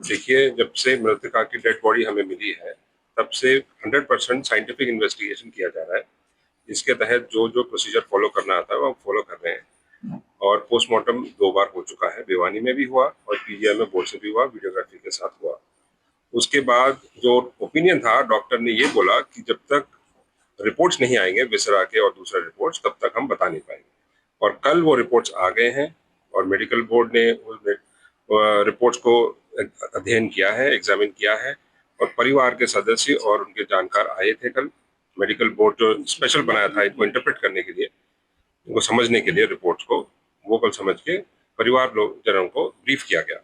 देखिए, जब से मृतका की डेड बॉडी हमें मिली है, तब से 100% साइंटिफिक इन्वेस्टिगेशन किया जा रहा है। इसके तहत जो प्रोसीजर फॉलो करना आता है, वो हम फॉलो कर रहे हैं। और पोस्टमार्टम 2 बार हो चुका है, भिवानी में भी हुआ और पीजीआई में बोर्ड से भी हुआ, वीडियोग्राफी के साथ हुआ। उसके बाद जो ओपिनियन था, डॉक्टर ने ये बोला कि जब तक रिपोर्ट्स नहीं आएंगे विसरा के और दूसरे रिपोर्ट्स, तब तक हम बता नहीं पाएंगे। और कल वो रिपोर्ट्स आ गए हैं और मेडिकल बोर्ड ने उस रिपोर्ट्स को अध्ययन किया है, एग्जामिन किया है। और परिवार के सदस्य और उनके जानकार आए थे कल। मेडिकल बोर्ड जो स्पेशल बनाया था इनको इंटरप्रेट करने के लिए, इनको समझने के लिए रिपोर्ट्स को, वो कल समझ के परिवार लोग जनों को ब्रीफ किया गया।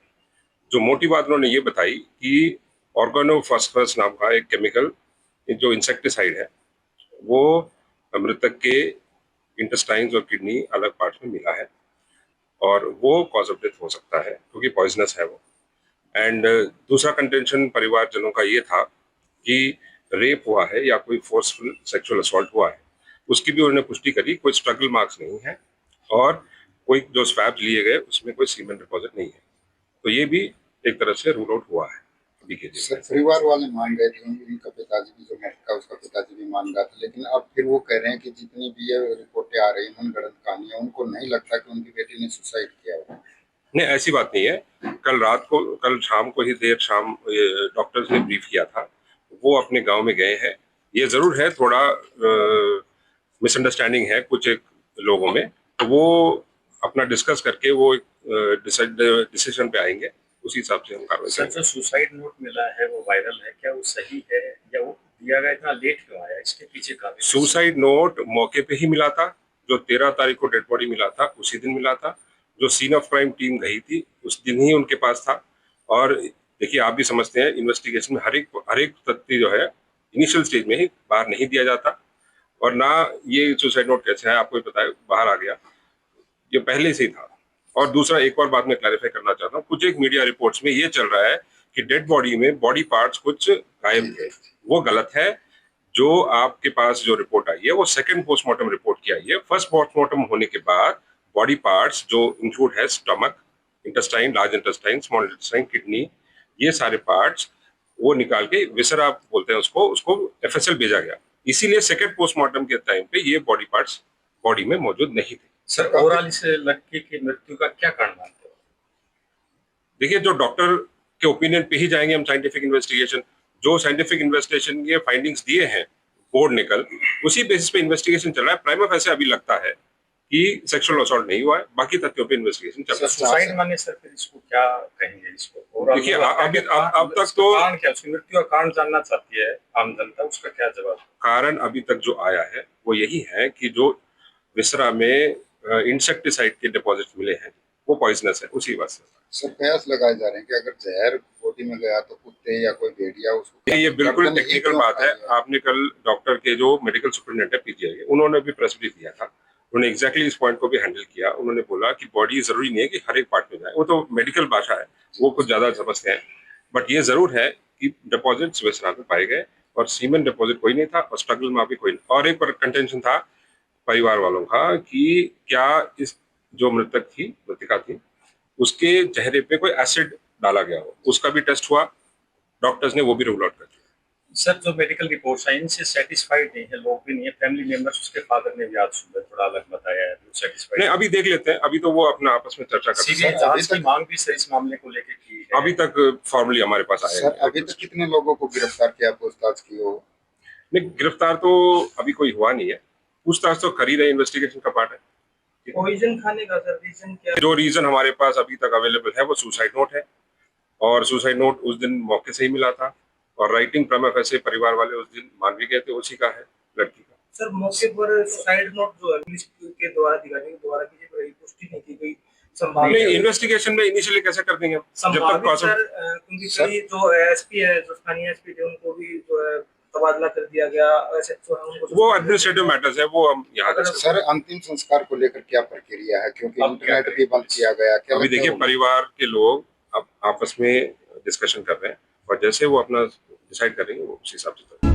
जो मोटी बात उन्होंने ये बताई कि ऑर्गेनोफॉस्फरस नाम का एक केमिकल जो इंसेक्टिसाइड है, वो मृतक के इंटेस्टाइन्स और किडनी अलग पार्ट्स में मिला है और वो कॉज ऑफ डेथ हो सकता है क्योंकि पॉइजनस है वो। एंड दूसरा कंटेंशन परिवारजनों का ये था कि रेप हुआ है या कोई फोर्सफुल सेक्सुअल असॉल्ट हुआ है, उसकी भी उन्होंने पुष्टि करी। कोई स्ट्रगल मार्क्स नहीं है और कोई जो स्वैब्स लिए गए उसमें कोई सीमेन डिपॉजिट नहीं है। तो ये भी एक तरह से रूल आउट हुआ है अभी के लिए। सर, परिवार वाले मान रहे थे, उनका पिताजी भी, जो मृतक उसका पिताजी भी मान रहा था, लेकिन अब फिर वो कह रहे हैं कि जितनी भी ये रिपोर्टें आ रही हैं मनगढ़ंत कहानियां, उनको नहीं लगता कि उनकी बेटी ने सुसाइड किया होगा। नहीं, ऐसी बात नहीं है। कल शाम को ही, देर शाम, डॉक्टर्स ने ब्रीफ किया था। वो अपने गांव में गए हैं। ये जरूर है थोड़ा मिसअंडरस्टैंडिंग है कुछ एक लोगों में, तो वो अपना डिस्कस करके वो डिसीजन पे आएंगे, उसी हिसाब से हम कार्रवाई सर, जो सुसाइड नोट मिला है वो वायरल है, क्या वो सही है या वो दिया गया इतना लेट क्यों आया? इसके पीछे का सुसाइड नोट मौके पे ही मिला था। जो 13 तारीख को डेड बॉडी मिला था उसी दिन मिला था। जो सीन ऑफ क्राइम टीम गई थी उस दिन ही उनके पास था। और देखिए, आप भी समझते हैं इन्वेस्टिगेशन में हर एक तथ्य जो है इनिशियल स्टेज में ही बाहर नहीं दिया जाता। और ना ये सुसाइड नोट कैसे है आपको भी पता है, बाहर आ गया, ये पहले से ही था। और दूसरा एक और बात मैं क्लैरिफाई करना चाहता हूँ, कुछ एक मीडिया रिपोर्ट्स में ये चल रहा है कि डेड बॉडी में बॉडी पार्ट्स कुछ गायब थे। वो गलत है। जो आपके पास जो रिपोर्ट आई है वो सेकंड पोस्टमार्टम रिपोर्ट की आई है। फर्स्ट पोस्टमार्टम होने के बाद बॉडी पार्ट्स जो इंक्लूड है stomach, intestine, large intestine, small intestine, kidney, ये सारे पार्ट्स वो निकाल के विसरा बोलते हैं उसको एफएसएल भेजा गया। इसीलिए सेकंड पोस्टमार्टम के टाइम पे ये बॉडी पार्ट्स बॉडी में मौजूद नहीं थे। सर, ओवरऑल इस लड़की की मृत्यु का क्या कारण मानते हो? देखिए, जो डॉक्टर के ओपिनियन पे ही जाएंगे हम। साइंटिफिक इन्वेस्टिगेशन, जो साइंटिफिक इन्वेस्टिगेशन के फाइंडिंग्स दिए हैं बोर्ड ने कल, उसी बेसिस पे इन्वेस्टिगेशन चल रहा है। प्राइमा फेसी अभी लगता है कि सेक्सुअल असॉल्ट नहीं हुआ है, बाकी तथ्यों पे इन्वेस्टिगेशन चल रहा है। सुसाइड माने सर, फिर इसको क्या कहेंगे? इसको देखिए, अभी अब तक तो कारण क्या, उसकी मृत्यु का कारण जानना चाहती है आम जनता, उसका क्या जवाब? कारण अभी तक जो आया है वो यही है कि जो विसरा में इंसेक्टिसाइड के डिपॉजिट मिले हैं वो पॉइजनस है, उसी वजह से। सर, कयास लगाए जा रहे हैं कि अगर जहर बॉडी में गया तो कुत्ते या कोई भेड़िया उसको। ये बिल्कुल टेक्निकल बात है। आपने कल डॉक्टर के जो मेडिकल सुपरिटेंडेंट है पीजीआई के, उन्होंने भी प्रेस रिलीज दिया था। उन्होंने एग्जैक्टली इस पॉइंट को भी हैंडल किया। उन्होंने बोला कि बॉडी जरूरी नहीं है कि हर एक पार्ट में जाए, वो तो मेडिकल भाषा है, वो कुछ ज्यादा समझते हैं। बट ये जरूर है कि डिपॉजिट्स विसरा में पाए गए और सीमेन डिपॉजिट कोई नहीं था और स्ट्रगल में भी कोई नहीं। और एक कंटेंशन था परिवार वालों का कि क्या इस जो मृतिका थी, उसके चेहरे पे कोई एसिड डाला गया हो। उसका भी टेस्ट हुआ, डॉक्टर्स ने वो भी रूल आउट कर दिया। सर, जो मेडिकल रिपोर्ट्स हैं इनसे सेटिस्फाइड नहीं है लोग भी नहीं है, फैमिली मेंबर्स, उसके फादर ने भी आज सुबह थोड़ा अलग बताया है, सेटिस्फाइड नहीं। अभी देख लेते हैं, अभी तो वो अपना आपस में चर्चा करते हैं। सीबीआई जांच की मांग भी सर इस मामले को लेकर की है। अभी तक फॉर्मली हमारे पास आया सर, अभी तक कितने लोगों को गिरफ्तार किया, पूछताछ की हो? नहीं, गिरफ्तार तो अभी कोई हुआ नहीं है। पूछताछ तो कर ही रहे, इन्वेस्टिगेशन का पार्ट है। पॉइजन खाने का सर रीजन क्या? जो रीजन हमारे पास अभी तक अवेलेबल है वो सुसाइड नोट है। और सुसाइड नोट उस दिन मौके से ही मिला था और राइटिंग प्रमा फैसे परिवार वाले उस दिन मान भी गए थे, उसी का है लड़की का। सर, मौके पर सुसाइड नोट जो है पुलिस के द्वारा अधिकारियों के द्वारा की पुष्टि नहीं की गई। नहीं, इन्वेस्टिगेशन में इनिशियली कैसे कर देंगे जब तक सर, क्योंकि जो एसपी है, जो स्थानीय एसपी थे, उनको भी जो है तबादला कर दिया गया। ऐसे वो एडमिनिस्ट्रेटिव मैटर्स है, वो हम यहाँ। सर, अंतिम संस्कार को लेकर क्या प्रक्रिया है, क्योंकि इंटरनेट भी बंद किया गया? क्या अभी देखिए, परिवार के लोग अब आपस में डिस्कशन कर रहे हैं और जैसे वो अपना डिसाइड करेंगे वो उस हिसाब से